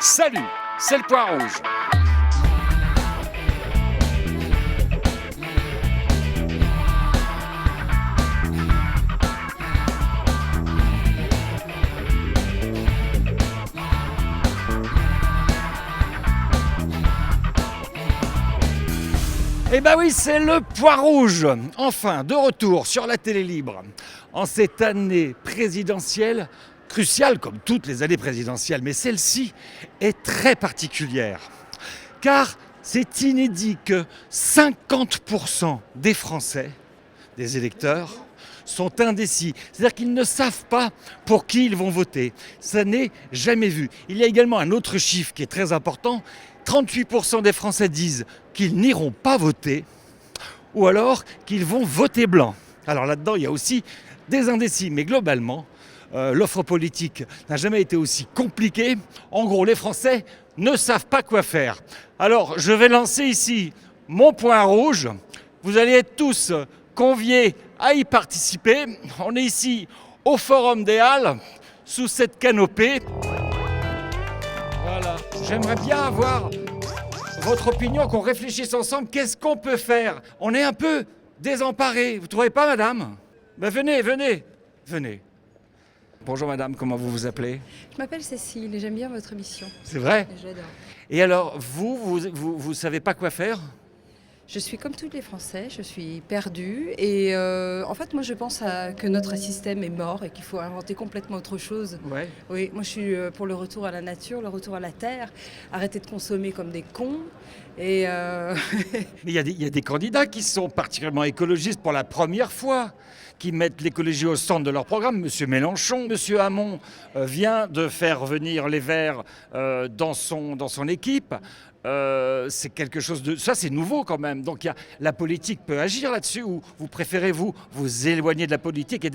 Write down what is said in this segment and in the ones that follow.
Salut, c'est le Point Rouge. Eh ben oui, c'est le Point Rouge. Enfin, de retour sur la télé libre. En cette année présidentielle, cruciale comme toutes les années présidentielles, mais celle-ci est très particulière. Car c'est inédit que 50% des Français, des électeurs, sont indécis. C'est-à-dire qu'ils ne savent pas pour qui ils vont voter. Ça n'est jamais vu. Il y a également un autre chiffre qui est très important. 38% des Français disent qu'ils n'iront pas voter ou alors qu'ils vont voter blanc. Alors là-dedans, il y a aussi des indécis. Mais globalement, l'offre politique n'a jamais été aussi compliquée. En gros, les Français ne savent pas quoi faire. Alors, je vais lancer ici mon Point Rouge. Vous allez être tous conviés à y participer. On est ici au Forum des Halles, sous cette canopée. Voilà. J'aimerais bien avoir votre opinion, qu'on réfléchisse ensemble. Qu'est-ce qu'on peut faire? On est un peu désemparés. Vous ne trouvez pas, madame? Ben venez. Bonjour madame, comment vous vous appelez? Je m'appelle Cécile et j'aime bien votre émission. C'est vrai? J'adore. Et alors, vous savez pas quoi faire? Je suis comme tous les Français, je suis perdue et en fait moi je pense que notre système est mort et qu'il faut inventer complètement autre chose. Ouais. Oui, moi je suis pour le retour à la nature, le retour à la terre, arrêter de consommer comme des cons et Mais il y a des candidats qui sont particulièrement écologistes pour la première fois, qui mettent l'écologie au centre de leur programme. Monsieur Mélenchon, Monsieur Hamon vient de faire venir les Verts dans son équipe. C'est quelque chose de... Ça, c'est nouveau quand même. Donc la politique peut agir là-dessus, ou vous préférez vous éloigner de la politique et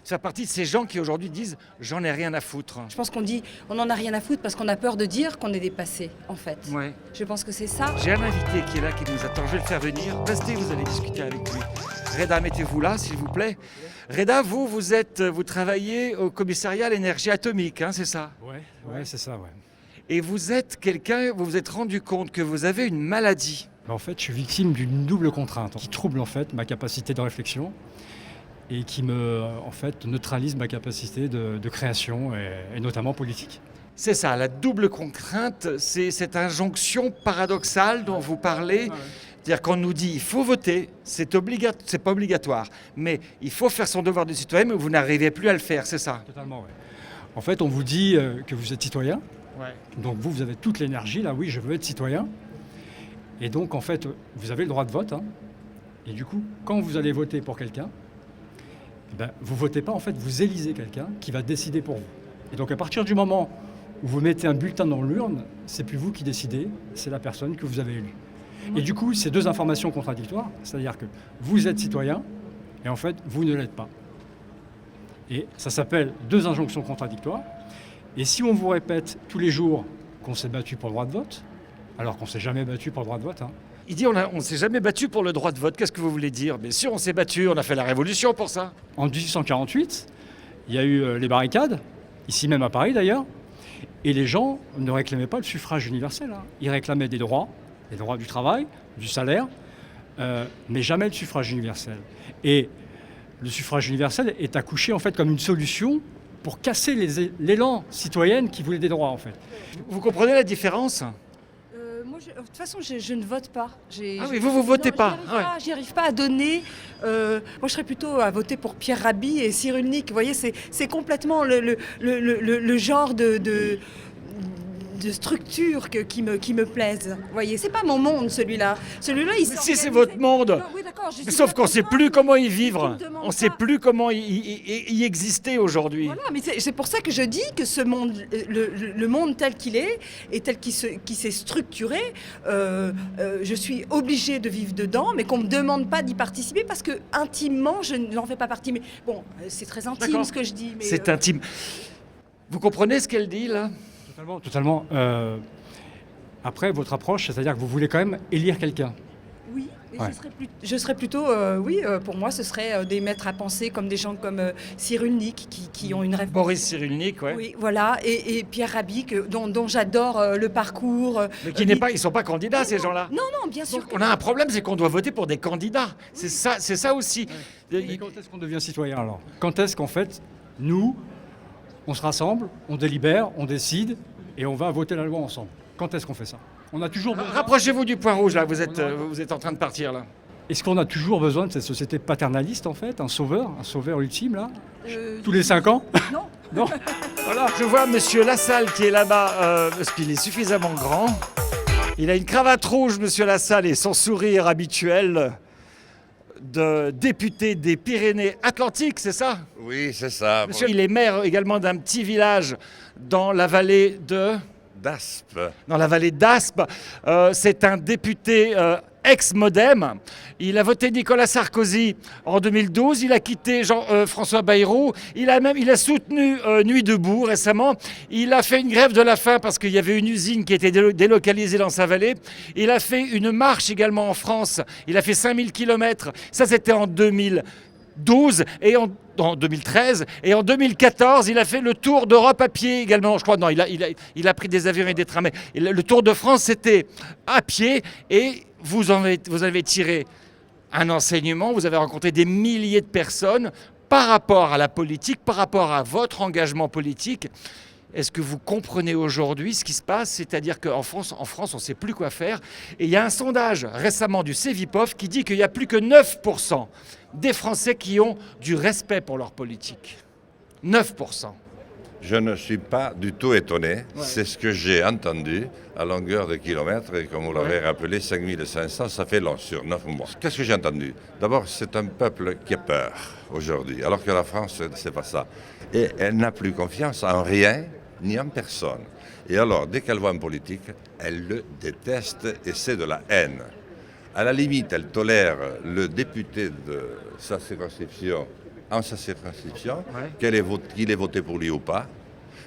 faire partie de ces gens qui aujourd'hui disent « j'en ai rien à foutre ». je pense qu'on dit on en a rien à foutre parce qu'on a peur de dire qu'on est dépassé en fait. Ouais. Je pense que c'est ça. J'ai un invité qui est là, qui nous attend. Je vais le faire venir. Restez, vous allez discuter avec lui. Reda, mettez-vous là, s'il vous plaît. Reda, vous travaillez au commissariat à l'énergie atomique, hein, c'est ça? Ouais, c'est ça, ouais. Et vous êtes quelqu'un, vous vous êtes rendu compte que vous avez une maladie. En fait, je suis victime d'une double contrainte qui trouble en fait ma capacité de réflexion et qui neutralise ma capacité de création et notamment politique. C'est ça, la double contrainte, c'est cette injonction paradoxale dont vous parlez. C'est-à-dire qu'on nous dit il faut voter, c'est pas obligatoire, mais il faut faire son devoir de citoyen, mais vous n'arrivez plus à le faire, c'est ça? Totalement, oui. En fait, on vous dit que vous êtes citoyen. Ouais. Donc vous avez toute l'énergie, là, oui, je veux être citoyen. Et donc, en fait, vous avez le droit de vote. Hein. Et du coup, quand vous allez voter pour quelqu'un, vous ne votez pas, en fait, vous élisez quelqu'un qui va décider pour vous. Et donc, à partir du moment où vous mettez un bulletin dans l'urne, c'est plus vous qui décidez, c'est la personne que vous avez élue. Et du coup, c'est deux informations contradictoires, c'est-à-dire que vous êtes citoyen et en fait, vous ne l'êtes pas. Et ça s'appelle deux injonctions contradictoires. Et si on vous répète tous les jours qu'on s'est battu pour le droit de vote, alors qu'on ne s'est jamais battu pour le droit de vote. Hein. Il dit on ne s'est jamais battu pour le droit de vote. Qu'est-ce que vous voulez dire? Bien sûr, on s'est battu, on a fait la révolution pour ça. En 1848, il y a eu les barricades, ici même à Paris d'ailleurs, et les gens ne réclamaient pas le suffrage universel. Hein. Ils réclamaient des droits du travail, du salaire, mais jamais le suffrage universel. Et le suffrage universel est accouché en fait comme une solution pour casser l'élan citoyen qui voulait des droits, en fait. Vous comprenez la différence? Moi, de toute façon, je ne vote pas. Ah oui, vous votez pas. J'y arrive pas à donner. Moi, je serais plutôt à voter pour Pierre Rabhi et Cyrulnik. Vous voyez, c'est complètement le genre de structure qui me plaisent. Vous voyez, c'est pas mon monde, celui-là. Celui-là, il s'est Si, c'est votre monde. Non, oui, d'accord, Sauf qu'on ne sait plus comment y vivre. On ne sait pas. plus comment y exister aujourd'hui. Voilà, mais c'est pour ça que je dis que ce monde, le monde tel qu'il est et tel qu'il s'est structuré, je suis obligée de vivre dedans, mais qu'on ne me demande pas d'y participer parce que intimement, je n'en fais pas partie. Mais bon, c'est très intime D'accord. ce que je dis. Mais c'est intime. Vous comprenez ce qu'elle dit là? Totalement. Après, votre approche, c'est-à-dire que vous voulez quand même élire quelqu'un. Oui, et Ouais. je serais plutôt, pour moi, ce serait des maîtres à penser comme des gens comme Cyrulnik qui ont une réflexion. Boris Cyrulnik, ouais. Oui, voilà, et Pierre Rabhi, dont j'adore le parcours. Mais qui n'est pas, ils sont pas candidats, ces gens-là. Non, non, bien sûr. Donc, on a un problème, c'est qu'on doit voter pour des candidats. C'est ça aussi. Mais quand est-ce qu'on devient citoyen alors? Quand est-ce qu'en fait, nous, on se rassemble, on délibère, on décide et on va voter la loi ensemble? Quand est-ce qu'on fait ça? On a toujours besoin... Rapprochez-vous du point rouge, là, vous êtes en train de partir, là. Est-ce qu'on a toujours besoin de cette société paternaliste en fait, un sauveur ultime là, Euh, tous les 5 ans? Non. Non. Voilà, je vois Monsieur Lassalle qui est là-bas, parce qu'il est suffisamment grand. Il a une cravate rouge, Monsieur Lassalle, et son sourire habituel de député des Pyrénées-Atlantiques, c'est ça? Oui, c'est ça. Monsieur, il est maire également d'un petit village dans la vallée D'Aspe. d'Aspe. C'est un député ex-Modem. Il a voté Nicolas Sarkozy en 2012. Il a quitté François Bayrou. Il a soutenu Nuit debout récemment. Il a fait une grève de la faim parce qu'il y avait une usine qui était délocalisée dans sa vallée. Il a fait une marche également en France. Il a fait 5000 km. Ça, c'était en 2012 et en 2013 et en 2014 il a fait le tour d'Europe à pied également, je crois. Non, il a pris des avions et des trams. Le Tour de France, c'était à pied, et vous avez tiré un enseignement. Vous avez rencontré des milliers de personnes par rapport à la politique, par rapport à votre engagement politique. Est-ce que vous comprenez aujourd'hui ce qui se passe? C'est-à-dire qu'en France, on ne sait plus quoi faire. Et il y a un sondage récemment du Cevipof qui dit qu'il n'y a plus que 9% des Français qui ont du respect pour leur politique. 9%. Je ne suis pas du tout étonné. C'est ce que j'ai entendu à longueur de kilomètres. Et comme vous l'avez rappelé, 5500, ça fait long sur 9 mois. Qu'est-ce que j'ai entendu? D'abord, c'est un peuple qui a peur aujourd'hui, alors que la France, c'est pas ça. Et elle n'a plus confiance en rien ni en personne. Et alors, dès qu'elle voit un politique, elle le déteste, et c'est de la haine. À la limite, elle tolère le député de sa circonscription en sa circonscription, qu'il ait voté pour lui ou pas.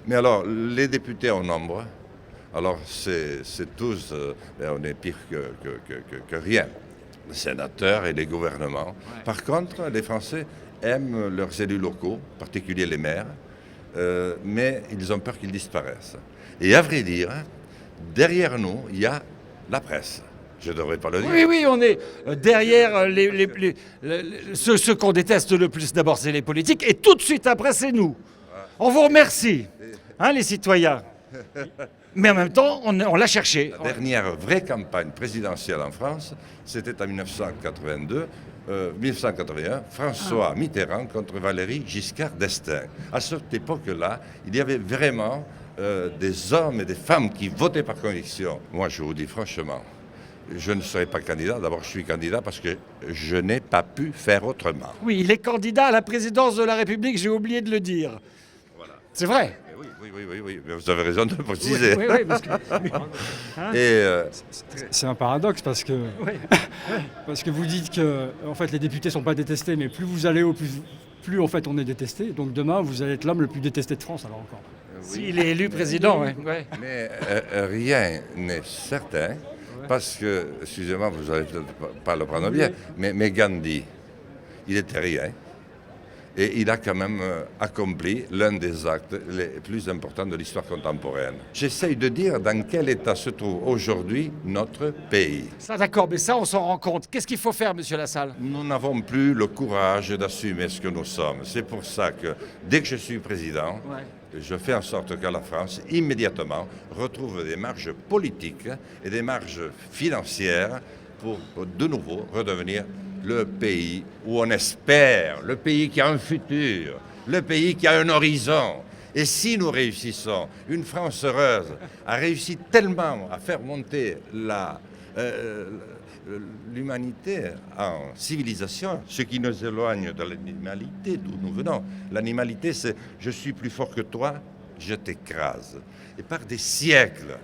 Mais alors, les députés en nombre, alors c'est tous, on est pire que rien. Les sénateurs et les gouvernements. Par contre, les Français aiment leurs élus locaux, en particulier les maires, mais ils ont peur qu'ils disparaissent. Et à vrai dire, derrière nous, il y a la presse. Je ne devrais pas le dire. Oui, on est derrière ceux qu'on déteste le plus. D'abord, c'est les politiques, et tout de suite après, c'est nous. On vous remercie, les citoyens. Mais en même temps, on l'a cherché. La dernière vraie campagne présidentielle en France, c'était en 1981, François Mitterrand contre Valéry Giscard d'Estaing. À cette époque-là, il y avait vraiment des hommes et des femmes qui votaient par conviction. Moi, je vous dis franchement, je ne serai pas candidat. D'abord, je suis candidat parce que je n'ai pas pu faire autrement. Oui, il est candidat à la présidence de la République, j'ai oublié de le dire. Voilà. C'est vrai. Oui, mais vous avez raison de le préciser. Oui, parce que... C'est un paradoxe parce que, parce que vous dites que en fait, les députés ne sont pas détestés, mais plus vous allez haut, plus en fait, on est détesté. Donc demain, vous allez être l'homme le plus détesté de France alors encore. S'il est élu président, oui. Mais rien n'est certain. Parce que, excusez-moi, vous n'allez peut-être pas le prendre bien, mais Gandhi, il était rien. Et il a quand même accompli l'un des actes les plus importants de l'histoire contemporaine. J'essaye de dire dans quel état se trouve aujourd'hui notre pays. Ça, d'accord, mais ça, on s'en rend compte. Qu'est-ce qu'il faut faire, Monsieur Lassalle? Nous n'avons plus le courage d'assumer ce que nous sommes. C'est pour ça que, dès que je suis président, je fais en sorte que la France, immédiatement, retrouve des marges politiques et des marges financières pour, de nouveau, redevenir le pays où on espère, le pays qui a un futur, le pays qui a un horizon. Et si nous réussissons, une France heureuse a réussi tellement à faire monter l'humanité en civilisation, ce qui nous éloigne de l'animalité d'où nous venons. L'animalité, c'est « je suis plus fort que toi, je t'écrase ». Et par des siècles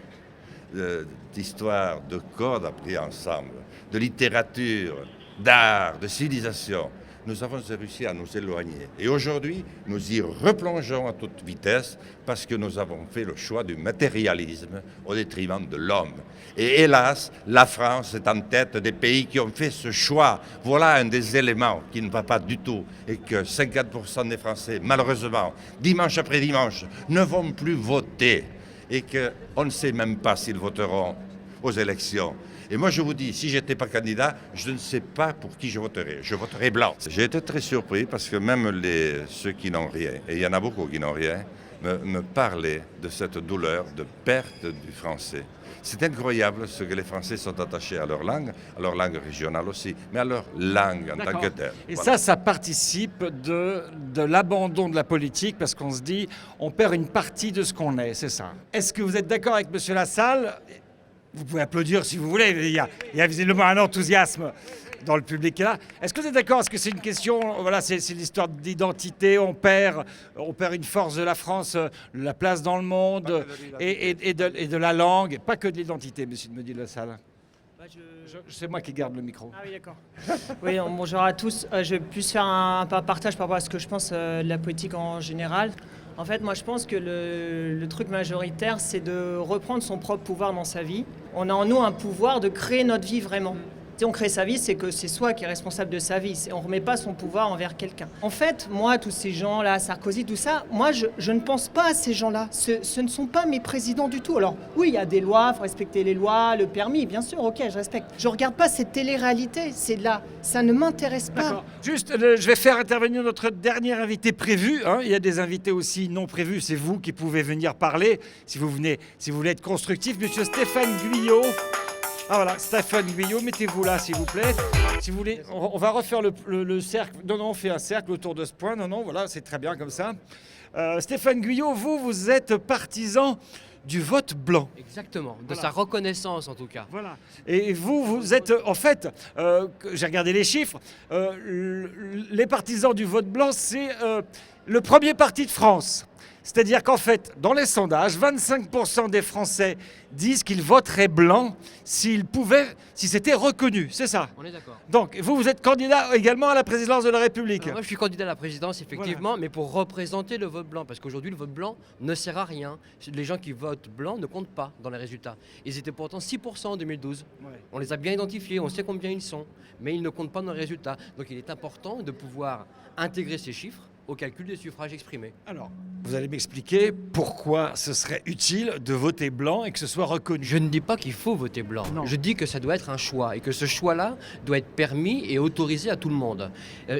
d'histoire, de codes appris ensemble, de littérature, d'art, de civilisation, nous avons réussi à nous éloigner. Et aujourd'hui, nous y replongeons à toute vitesse parce que nous avons fait le choix du matérialisme au détriment de l'homme. Et hélas, la France est en tête des pays qui ont fait ce choix. Voilà un des éléments qui ne va pas du tout et que 50% des Français, malheureusement, dimanche après dimanche, ne vont plus voter et qu'on ne sait même pas s'ils voteront aux élections. Et moi, je vous dis, si je n'étais pas candidat, je ne sais pas pour qui je voterais. Je voterais blanc. J'ai été très surpris parce que même ceux qui n'ont rien, et il y en a beaucoup qui n'ont rien, me parlaient de cette douleur de perte du français. C'est incroyable ce que les Français sont attachés à leur langue régionale aussi, mais à leur langue en tant que telle. Et voilà. ça participe de l'abandon de la politique parce qu'on se dit, on perd une partie de ce qu'on est, c'est ça. Est-ce que vous êtes d'accord avec M. Lassalle ? Vous pouvez applaudir si vous voulez, il y a visiblement un enthousiasme dans le public là. Est-ce que vous êtes d'accord? Est-ce que c'est une question, voilà, c'est l'histoire d'identité, on perd une force de la France, la place dans le monde et de la langue, pas que de l'identité, monsieur me dit Lassalle. C'est moi qui garde le micro. Ah oui, d'accord. Oui, bonjour à tous. Je vais plus faire un partage par rapport à ce que je pense de la politique en général. En fait, moi, je pense que le truc majoritaire, c'est de reprendre son propre pouvoir dans sa vie. On a en nous un pouvoir de créer notre vie vraiment. Si on crée sa vie, c'est que c'est soi qui est responsable de sa vie. On ne remet pas son pouvoir envers quelqu'un. En fait, moi, tous ces gens-là, Sarkozy, tout ça, moi, je ne pense pas à ces gens-là. Ce ne sont pas mes présidents du tout. Alors, oui, il y a des lois, il faut respecter les lois, le permis, bien sûr, ok, je respecte. Je ne regarde pas cette télé-réalité, c'est là. Ça ne m'intéresse pas. D'accord. Juste, je vais faire intervenir notre dernier invité prévu. Il y a des invités aussi non prévus. C'est vous qui pouvez venir parler si vous voulez être constructif. Monsieur Stéphane Guyot. Ah voilà, Stéphane Guyot, mettez-vous là s'il vous plaît. Si vous voulez, on va refaire le cercle. Non, on fait un cercle autour de ce point. Non, voilà, c'est très bien comme ça. Stéphane Guyot, vous êtes partisan du vote blanc. Exactement, de Voilà. sa reconnaissance en tout cas. Voilà. Et vous êtes, en fait, j'ai regardé les chiffres, les partisans du vote blanc, c'est le premier parti de France. C'est-à-dire qu'en fait, dans les sondages, 25% des Français disent qu'ils voteraient blanc si c'était reconnu. C'est ça. On est d'accord. Donc, vous êtes candidat également à la présidence de la République. Alors moi je suis candidat à la présidence effectivement, mais pour représenter le vote blanc, parce qu'aujourd'hui le vote blanc ne sert à rien. Les gens qui votent blanc ne comptent pas dans les résultats. Ils étaient pourtant 6% en 2012. Ouais. On les a bien identifiés, on sait combien ils sont, mais ils ne comptent pas dans les résultats. Donc il est important de pouvoir intégrer ces chiffres au calcul des suffrages exprimés. Alors, vous allez m'expliquer pourquoi ce serait utile de voter blanc et que ce soit reconnu. Je ne dis pas qu'il faut voter blanc. Non. Je dis que ça doit être un choix et que ce choix-là doit être permis et autorisé à tout le monde.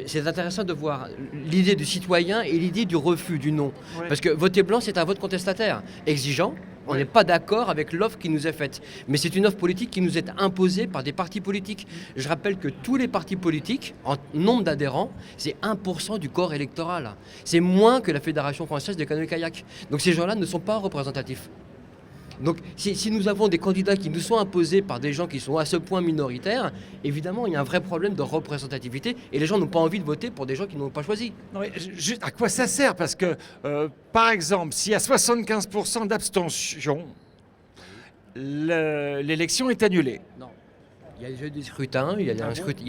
C'est intéressant de voir l'idée du citoyen et l'idée du refus, du non. Ouais. Parce que voter blanc, c'est un vote contestataire, exigeant. On n'est pas d'accord avec l'offre qui nous est faite. Mais c'est une offre politique qui nous est imposée par des partis politiques. Je rappelle que tous les partis politiques, en nombre d'adhérents, c'est 1% du corps électoral. C'est moins que la Fédération française des canoës-kayak. Donc ces gens-là ne sont pas représentatifs. Donc si nous avons des candidats qui nous sont imposés par des gens qui sont à ce point minoritaires, évidemment il y a un vrai problème de représentativité et les gens n'ont pas envie de voter pour des gens qui n'ont pas choisi. Non, mais juste, à quoi ça sert? Parce que, par exemple, s'il y a 75% d'abstention, l'élection est annulée. Non. Il y a déjà eu des scrutins, il y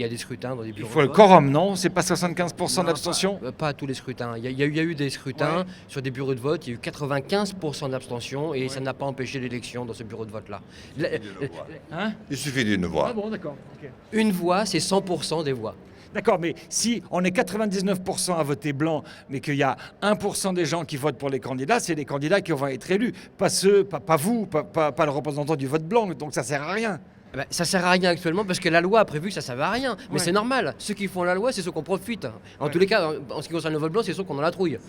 a des scrutins dans des Il bureaux faut de le vote. quorum, non? C'est pas 75% Non, d'abstention? pas à tous les scrutins. Il y a eu des scrutins sur des bureaux de vote. Il y a eu 95% d'abstention et ça n'a pas empêché l'élection dans ce bureau de vote-là. Hein? Il suffit d'une voix. Ah bon, d'accord. Ok. Une voix, c'est 100% des voix. D'accord, mais si on est 99% à voter blanc, mais qu'il y a 1% des gens qui votent pour les candidats, c'est les candidats qui vont être élus. Pas vous, pas le représentant du vote blanc, donc ça sert à rien. Eh ben, ça sert à rien actuellement parce que la loi a prévu que ça ne servait à rien. Mais Ouais. c'est normal. Ceux qui font la loi, c'est ceux qu'on profite. En Ouais. tous les cas, en ce qui concerne le vote blanc, c'est ceux qu'on a la trouille.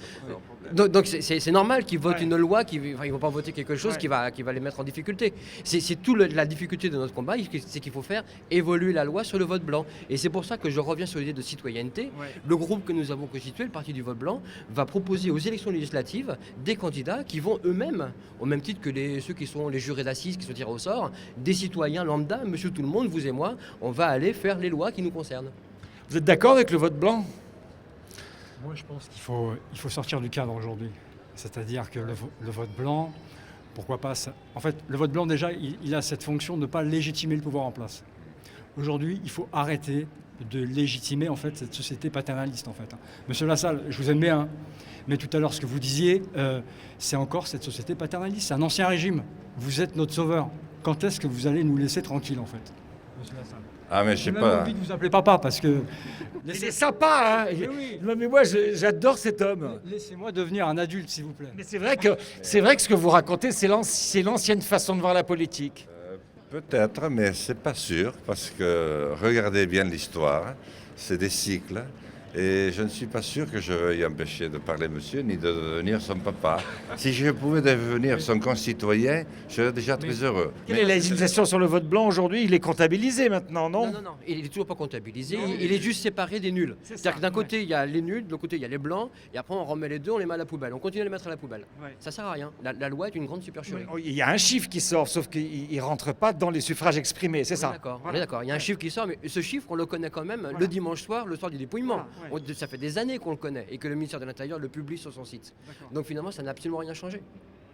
Donc c'est normal qu'ils votent Ouais. une loi, ils ne vont pas voter quelque chose Ouais. qui va les mettre en difficulté. C'est tout la difficulté de notre combat, c'est qu'il faut faire évoluer la loi sur le vote blanc. Et c'est pour ça que je reviens sur l'idée de citoyenneté. Ouais. Le groupe que nous avons constitué, le Parti du vote blanc, va proposer aux élections législatives des candidats qui vont eux-mêmes, au même titre que ceux qui sont les jurés d'assises, qui sont tirés au sort, des citoyens lambda, monsieur tout le monde, vous et moi, on va aller faire les lois qui nous concernent. Vous êtes d'accord avec le vote blanc? Moi, je pense qu'il faut sortir du cadre aujourd'hui. C'est-à-dire que le vote blanc, pourquoi pas ça. En fait, le vote blanc, déjà, il a cette fonction de ne pas légitimer le pouvoir en place. Aujourd'hui, il faut arrêter de légitimer en fait cette société paternaliste en fait. Monsieur Lassalle, je vous aime bien, mais tout à l'heure ce que vous disiez, c'est encore cette société paternaliste, c'est un ancien régime. Vous êtes notre sauveur. Quand est-ce que vous allez nous laisser tranquilles en fait, Monsieur Lassalle? Ah, mais je sais J'ai même pas. envie de vous appeler papa parce que Il est sympa, hein. oui. Non, mais moi, j'adore cet homme. laissez-moi devenir un adulte s'il vous plaît. Mais c'est vrai que ce que vous racontez, c'est l'ancienne façon de voir la politique. Peut-être, mais c'est pas sûr, parce que regardez bien l'histoire, c'est des cycles, et je ne suis pas sûr que je veuille empêcher de parler monsieur, ni de devenir son papa. Si je pouvais devenir son concitoyen, je serais déjà très heureux. Quelle est la législation sur le vote blanc aujourd'hui? Il est comptabilisé maintenant, non? Non, il est toujours pas comptabilisé, il est juste séparé des nuls. C'est-à-dire que d'un côté, il y a les nuls, de l'autre côté, il y a les blancs, et après, on remet les deux, on les met à la poubelle. On continue à les mettre à la poubelle. Ouais. Ça sert à rien. La loi est une grande supercherie. Il y a un chiffre qui sort, sauf qu'il ne rentre pas dans les suffrages exprimés, c'est ça? On est d'accord. Il y a un chiffre qui sort, mais ce chiffre, on le connaît quand même le dimanche soir, le soir du dépouillement. Ça fait des années qu'on le connaît et que le ministère de l'Intérieur le publie sur son site. Donc finalement, ça n'a absolument rien changé.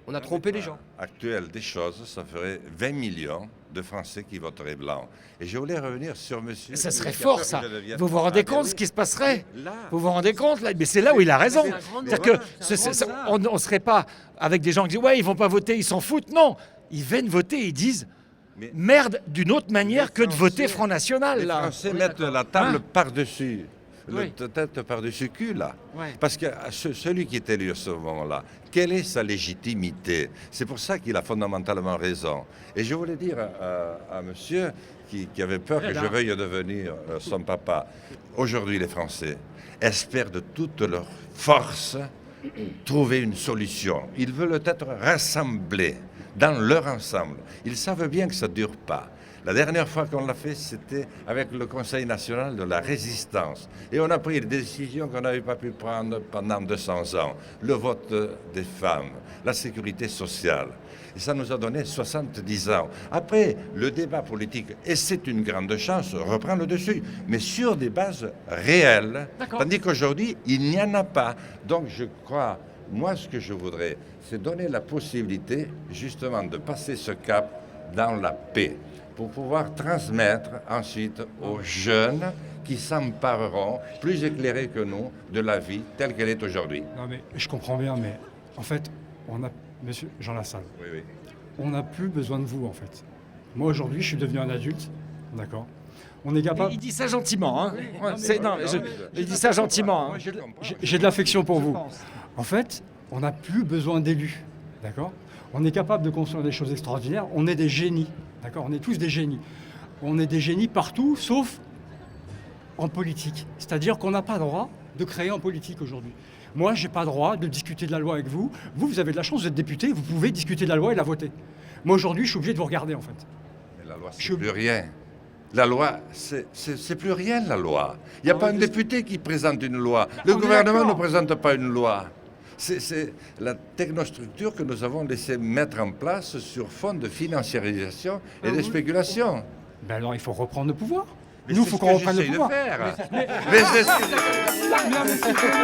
On a trompé les gens. Actuel des choses, ça ferait 20 millions de Français qui voteraient blanc. Et je voulais revenir sur monsieur. Ça serait qui a fort, peur ça. que je devienne- Vous vous rendez Ah, ben compte oui. ce qui se passerait? Là, Vous vous rendez compte là? Mais c'est là où il a raison. C'est un grand C'est-à-dire drame. que on ne serait pas avec des gens qui disent ouais, ils vont pas voter, ils s'en foutent. Non, ils viennent voter, ils disent Mais- merde d'une autre manière que de voter Front National. les Là. Français mettent la table Hein? par-dessus. Oui. La tête par-dessus cul, là. Ouais. Parce que celui qui est élu à ce moment-là, quelle est sa légitimité? C'est pour ça qu'il a fondamentalement raison. Et je voulais dire à monsieur qui avait peur que je veuille devenir son papa, aujourd'hui les Français espèrent de toute leur force trouver une solution. Ils veulent être rassemblés dans leur ensemble. Ils savent bien que ça ne dure pas. La dernière fois qu'on l'a fait, c'était avec le Conseil national de la résistance. Et on a pris des décisions qu'on n'avait pas pu prendre pendant 200 ans. Le vote des femmes, la sécurité sociale. Et ça nous a donné 70 ans. Après, le débat politique, et c'est une grande chance, reprend le dessus, mais sur des bases réelles. D'accord. Tandis qu'aujourd'hui, il n'y en a pas. Donc je crois, moi ce que je voudrais, c'est donner la possibilité justement de passer ce cap dans la paix, pour pouvoir transmettre ensuite aux jeunes qui s'empareront, plus éclairés que nous, de la vie telle qu'elle est aujourd'hui. Non mais je comprends bien, mais en fait, Monsieur Jean Lassalle, Oui, oui. on n'a plus besoin de vous en fait. Moi aujourd'hui, je suis devenu un adulte, d'accord. On est capable. Il dit ça gentiment. Hein. Ouais, mais- il dit ça gentiment. Hein. Moi, j'ai de l'affection pour vous. En fait, on n'a plus besoin d'élus, d'accord. On est capable de construire des choses extraordinaires. On est des génies, d'accord. On est tous des génies. On est des génies partout, sauf en politique. C'est-à-dire qu'on n'a pas droit de créer en politique aujourd'hui. Moi, j'ai pas droit de discuter de la loi avec vous. Vous, vous avez de la chance, vous êtes député, vous pouvez discuter de la loi et la voter. Moi, aujourd'hui, je suis obligé de vous regarder, en fait. Mais la loi, c'est Je- plus rien. La loi, c'est plus rien, la loi. Il n'y a Non, pas un mais- député qui présente une loi. Le on est gouvernement ne d'accord. présente pas une loi. C'est la technostructure que nous avons laissé mettre en place sur fond de financiarisation et de spéculation. Ben alors, il faut reprendre le pouvoir. Mais Nous, il c'est faut ce qu'on que reprenne le j'essaye de pouvoir. faire. Mais c'est ce que-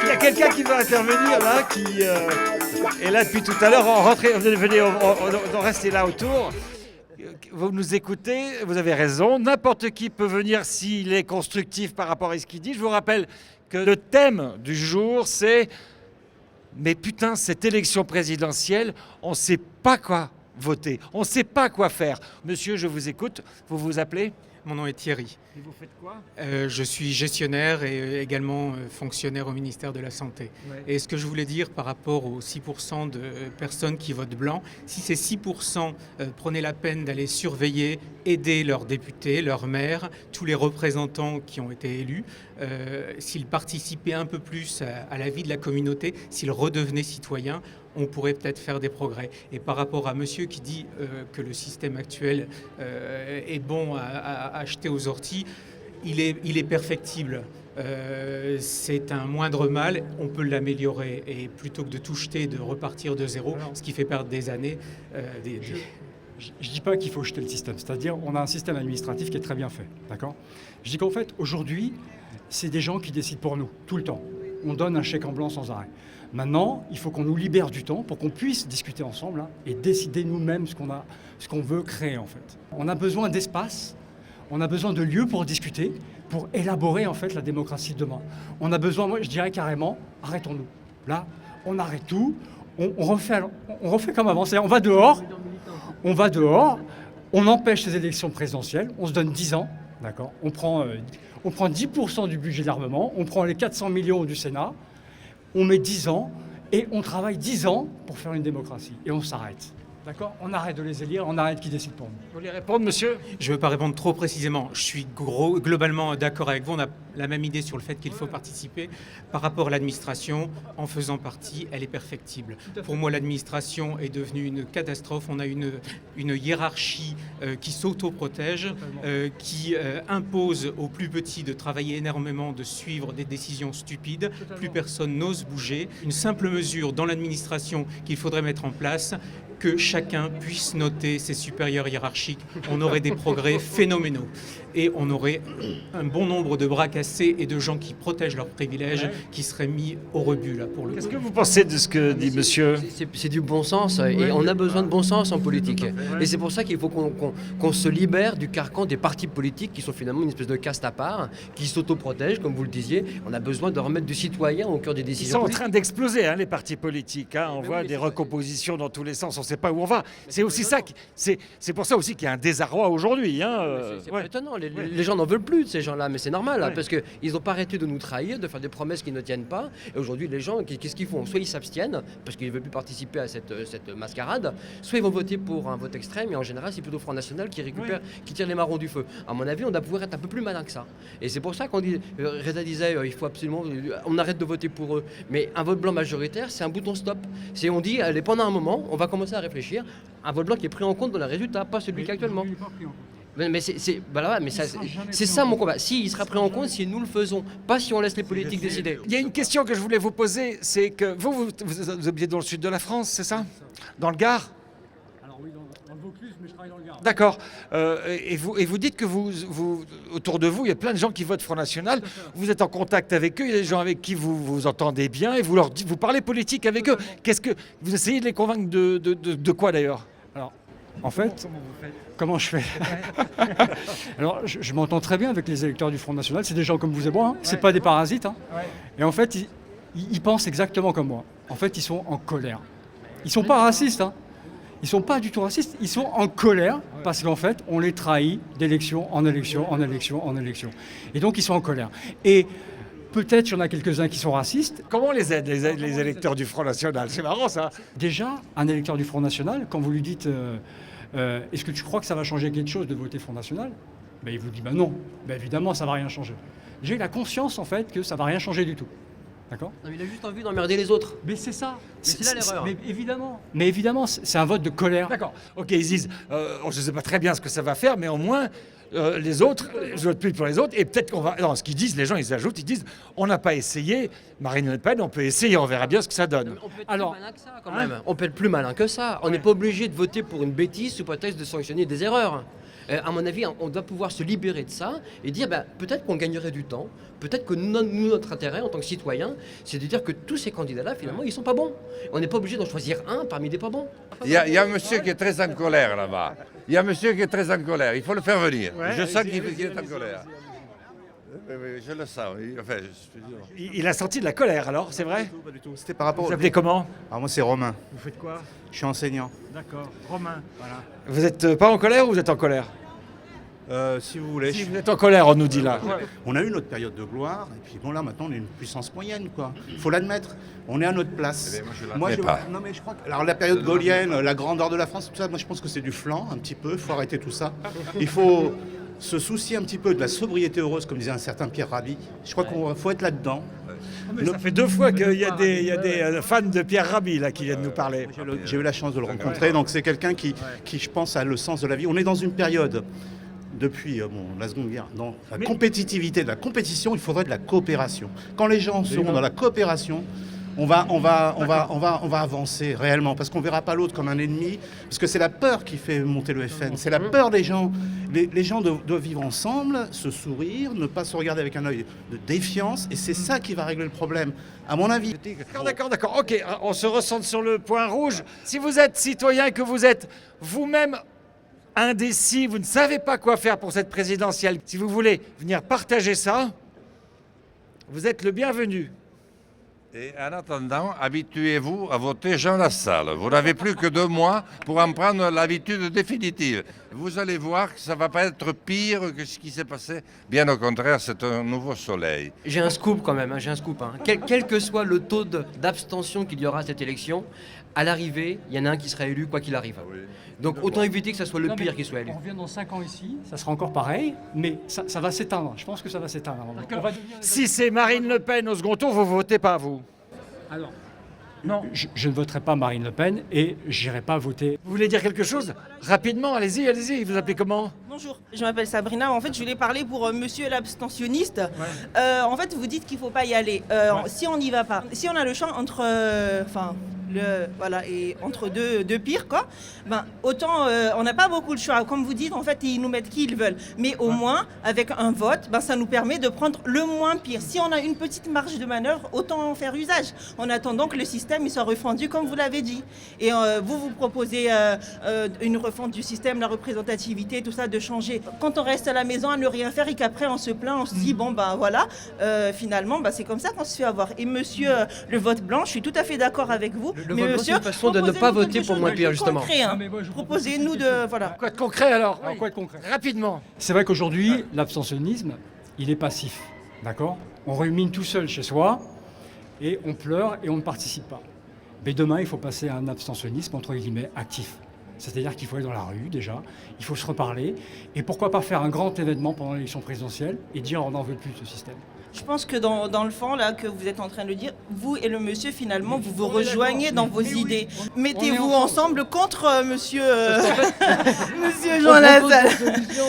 Il y a quelqu'un qui va intervenir là, qui est là depuis tout à l'heure. Venez, on restez là autour. Vous nous écoutez, vous avez raison. N'importe qui peut venir s'il est constructif par rapport à ce qu'il dit. Je vous rappelle que le thème du jour, c'est « Mais putain, cette élection présidentielle, on ne sait pas quoi voter, on ne sait pas quoi faire. » Monsieur, je vous écoute. Vous vous appelez ? Mon nom est Thierry. Et vous faites quoi ? Je suis gestionnaire et également fonctionnaire au ministère de la Santé. Ouais. Et ce que je voulais dire par rapport aux 6% de personnes qui votent blanc, si ces 6% prenaient la peine d'aller surveiller, aider leurs députés, leurs maires, tous les représentants qui ont été élus, s'ils participaient un peu plus à la vie de la communauté, s'ils redevenaient citoyens, on pourrait peut-être faire des progrès. Et par rapport à monsieur qui dit que le système actuel est bon à acheter aux orties, il est perfectible. C'est un moindre mal, on peut l'améliorer. Et plutôt que de tout jeter, de repartir de zéro, ce qui fait perdre des années. Je ne dis pas qu'il faut jeter le système, c'est-à-dire on a un système administratif qui est très bien fait, d'accord. Je dis qu'en fait, aujourd'hui, c'est des gens qui décident pour nous, tout le temps. On donne un chèque en blanc sans arrêt. Maintenant, il faut qu'on nous libère du temps pour qu'on puisse discuter ensemble et décider nous-mêmes ce qu'on veut créer en fait. On a besoin d'espace On a besoin de lieux pour discuter, pour élaborer en fait la démocratie de demain. On a besoin, moi je dirais carrément, arrêtons-nous. Là, on arrête tout, on refait comme avant. C'est-à-dire, on va dehors, on empêche ces élections présidentielles, on se donne 10 ans, d'accord, on prend 10% du budget d'armement, on prend les 400 millions du Sénat, on met 10 ans et on travaille 10 ans pour faire une démocratie. Et on s'arrête. D'accord ? On arrête de les élire, on arrête qu'ils décident pour nous. Vous voulez répondre, monsieur? Je ne veux pas répondre trop précisément. Je suis globalement d'accord avec vous. On a la même idée sur le fait qu'il faut participer. Par rapport à l'administration, en faisant partie, elle est perfectible. Pour moi, l'administration est devenue une catastrophe. On a une hiérarchie qui s'auto-protège, qui impose aux plus petits de travailler énormément, de suivre des décisions stupides. Plus personne n'ose bouger. Une simple mesure dans l'administration qu'il faudrait mettre en place, que chacun puisse noter ses supérieurs hiérarchiques, on aurait des progrès phénoménaux. Et on aurait un bon nombre de bras cassés et de gens qui protègent leurs privilèges qui seraient mis au rebut, là, pour le coup. Qu'est-ce que vous pensez de ce que dit monsieur? C'est du bon sens et on a besoin de bon sens en politique. Et c'est pour ça qu'il faut qu'on se libère du carcan des partis politiques qui sont finalement une espèce de caste à part, qui s'autoprotègent, comme vous le disiez. On a besoin de remettre du citoyen au cœur des Ils décisions sont en politiques. train d'exploser, les partis politiques. On voit des recompositions dans tous les sens, on ne sait pas où on va. C'est aussi ça, c'est pour ça aussi qu'il y a un désarroi aujourd'hui. C'est pas étonnant, les gens n'en veulent plus de ces gens-là, mais c'est normal, parce qu'ils n'ont pas arrêté de nous trahir, de faire des promesses qui ne tiennent pas. Et aujourd'hui, les gens, qu'est-ce qu'ils font? Soit ils s'abstiennent, parce qu'ils ne veulent plus participer à cette mascarade, soit ils vont voter pour un vote extrême, et en général, c'est plutôt Front National qui récupère, qui tire les marrons du feu. À mon avis, on doit pouvoir être un peu plus malin que ça. Et c'est pour ça qu'on dit, Reda disait, il faut absolument, on arrête de voter pour eux. Mais un vote blanc majoritaire, c'est un bouton stop. C'est on dit, allez, pendant un moment, on va commencer à réfléchir. Un vote blanc qui est pris en compte dans le résultat, pas celui qu'actuellement. Mais c'est ça mon combat. Si il sera pris en compte, si nous le faisons, pas si on laisse les politiques décider. Il y a une question que je voulais vous poser, c'est que vous habitez dans le sud de la France, c'est ça? Dans le Gard? Alors oui, dans le Vaucluse, mais je travaille dans le Gard. D'accord. Et vous dites que vous, autour de vous, il y a plein de gens qui votent Front National. Vous êtes en contact avec eux, il y a des gens avec qui vous entendez bien et vous parlez politique avec eux. Qu'est-ce que vous essayez de les convaincre de quoi d'ailleurs? Alors, en fait, comment je fais? Alors, je m'entends très bien avec les électeurs du Front National. C'est des gens comme vous et moi, c'est pas des parasites. Et en fait, ils pensent exactement comme moi. En fait, ils sont en colère. Ils sont pas racistes. Ils sont pas du tout racistes. Ils sont en colère parce qu'en fait, on les trahit d'élection en élection, en élection, en élection. Et donc, ils sont en colère. Et peut-être qu'il y en a quelques-uns qui sont racistes. Comment on les aide, les électeurs du Front National? C'est marrant ça. Déjà, un électeur du Front National, quand vous lui dites est-ce que tu crois que ça va changer quelque chose de voter Front National? Il vous dit non. Évidemment, ça ne va rien changer. J'ai la conscience en fait que ça ne va rien changer du tout. D'accord? Non, il a juste envie d'emmerder les autres. Mais c'est ça. C'est là l'erreur. Mais évidemment, c'est un vote de colère. D'accord. Ok, ils disent je ne sais pas très bien ce que ça va faire, mais au moins les autres, je vote plus pour les autres, et peut-être qu'on va. Non, ce qu'ils disent, les gens, ils ajoutent, ils disent on n'a pas essayé, Marine Le Pen, on peut essayer, on verra bien ce que ça donne. On peut être plus malin que ça, quand même. On peut être plus malin que ça. On n'est pas obligé de voter pour une bêtise sous prétexte de sanctionner des erreurs. À mon avis, on doit pouvoir se libérer de ça et dire peut-être qu'on gagnerait du temps, peut-être que notre intérêt en tant que citoyen, c'est de dire que tous ces candidats-là, finalement, ils sont pas bons. On n'est pas obligé d'en choisir un parmi des pas bons. Il y a un monsieur qui est très en colère là-bas. Il y a un monsieur qui est très en colère. Il faut le faire venir. Je sens qu'il est en colère. Oui, je le sens. Enfin, Il a senti de la colère alors, c'est vrai? Pas du tout. C'était par rapport. Vous appelez comment? Alors moi c'est Romain. Vous faites quoi? Je suis enseignant. D'accord, Romain. Voilà. Vous n'êtes pas en colère ou vous êtes en colère? Si vous voulez. Si vous êtes en colère, on nous dit là. On a eu notre période de gloire et puis bon là maintenant on est une puissance moyenne quoi. Il faut l'admettre. On est à notre place. Moi je pas. Non mais je crois que alors la période gaullienne, la grandeur de la France, tout ça, moi je pense que c'est du flanc un petit peu. Il faut arrêter tout ça. Il faut se soucier un petit peu de la sobriété heureuse, comme disait un certain Pierre Rabhi. Je crois qu'il faut être là-dedans. Ça fait 2 fois qu'il y a des fans de Pierre Rabhi là, qui viennent nous parler. J'ai eu la chance de le rencontrer, donc c'est quelqu'un qui, je pense, a le sens de la vie. On est dans une période, depuis la Seconde Guerre, dans la compétitivité, de la compétition, il faudrait de la coopération. Quand les gens seront dans la coopération, on va avancer réellement, parce qu'on ne verra pas l'autre comme un ennemi, parce que c'est la peur qui fait monter le FN, c'est la peur des gens. Les gens doivent vivre ensemble, se sourire, ne pas se regarder avec un œil de défiance, et c'est ça qui va régler le problème, à mon avis. D'accord, ok, on se recentre sur le point rouge. Si vous êtes citoyen, que vous êtes vous-même indécis, vous ne savez pas quoi faire pour cette présidentielle, si vous voulez venir partager ça, vous êtes le bienvenu. Et en attendant, habituez-vous à voter Jean Lassalle. Vous n'avez plus que 2 mois pour en prendre l'habitude définitive. Vous allez voir que ça ne va pas être pire que ce qui s'est passé. Bien au contraire, c'est un nouveau soleil. J'ai un scoop quand même, j'ai un scoop. Quel que soit le taux d'abstention qu'il y aura à cette élection, à l'arrivée, il y en a un qui sera élu quoi qu'il arrive. Donc autant éviter que ce soit le pire qui soit élu. On revient dans 5 ans ici, ça sera encore pareil, mais ça va s'éteindre. Je pense que ça va s'éteindre. Si c'est Marine Le Pen au second tour, vous votez pas, vous? Alors, Non. je ne voterai pas Marine Le Pen et j'irai pas voter. Vous voulez dire quelque chose? Rapidement, allez-y, allez-y. Vous appelez comment? Bonjour, je m'appelle Sabrina. En fait, je voulais parler pour monsieur l'abstentionniste. En fait, vous dites qu'il ne faut pas y aller. Si on n'y va pas, si on a le choix entre, et entre deux pires, quoi, ben, autant on n'a pas beaucoup de choix. Comme vous dites, en fait, ils nous mettent qui ils veulent. Mais au moins, avec un vote, ben, ça nous permet de prendre le moins pire. Si on a une petite marge de manœuvre, autant en faire usage, en attendant que le système il soit refondu, comme vous l'avez dit. Et vous proposez une refonte du système, la représentativité, tout ça, de changer. Quand on reste à la maison à ne rien faire et qu'après on se plaint, on se dit, bon, ben voilà, finalement, ben, c'est comme ça qu'on se fait avoir. Et monsieur, le vote blanc, je suis tout à fait d'accord avec vous. Le vote blanc, c'est une façon de ne pas voter pour moins pire, justement. Concret, hein. Proposez-nous de... Voilà. Quoi de concret alors? Alors, quoi de concret? Rapidement. C'est vrai qu'aujourd'hui, l'abstentionnisme, il est passif. D'accord? On rumine tout seul chez soi et on pleure et on ne participe pas. Mais demain, il faut passer à un abstentionnisme, entre guillemets, actif. C'est-à-dire qu'il faut aller dans la rue déjà, il faut se reparler, et pourquoi pas faire un grand événement pendant l'élection présidentielle et dire on n'en veut plus de ce système. Je pense que dans le fond, là, que vous êtes en train de dire, vous et le monsieur, finalement, vous vous rejoignez dans vos idées. Mettez-vous ensemble contre monsieur Jean Lassalle.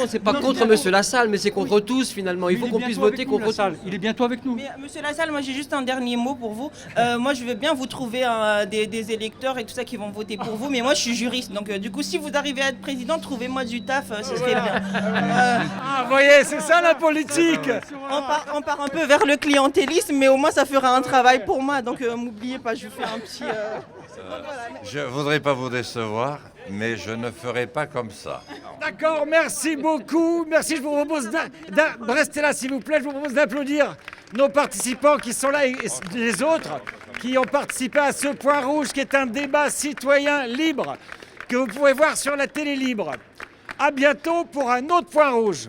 C'est pas contre monsieur Lassalle, mais c'est contre tous finalement. Il faut qu'on puisse voter contre tous. Il est bientôt avec nous. Mais monsieur Lassalle, moi j'ai juste un dernier mot pour vous. Moi je veux bien vous trouver des électeurs et tout ça qui vont voter pour vous, mais moi je suis juriste. Donc du coup, si vous arrivez à être président, trouvez-moi du taf, ce serait bien. Ah, vous voyez, c'est ça la politique. On part un peu vers le clientélisme, mais au moins ça fera un travail pour moi. Donc m'oubliez pas, je vous fais un petit... Je ne voudrais pas vous décevoir, mais je ne ferai pas comme ça. D'accord, merci beaucoup. Merci, je vous propose restez là s'il vous plaît. Je vous propose d'applaudir nos participants qui sont là et les autres qui ont participé à ce point rouge qui est un débat citoyen libre que vous pouvez voir sur la télé libre. À bientôt pour un autre point rouge.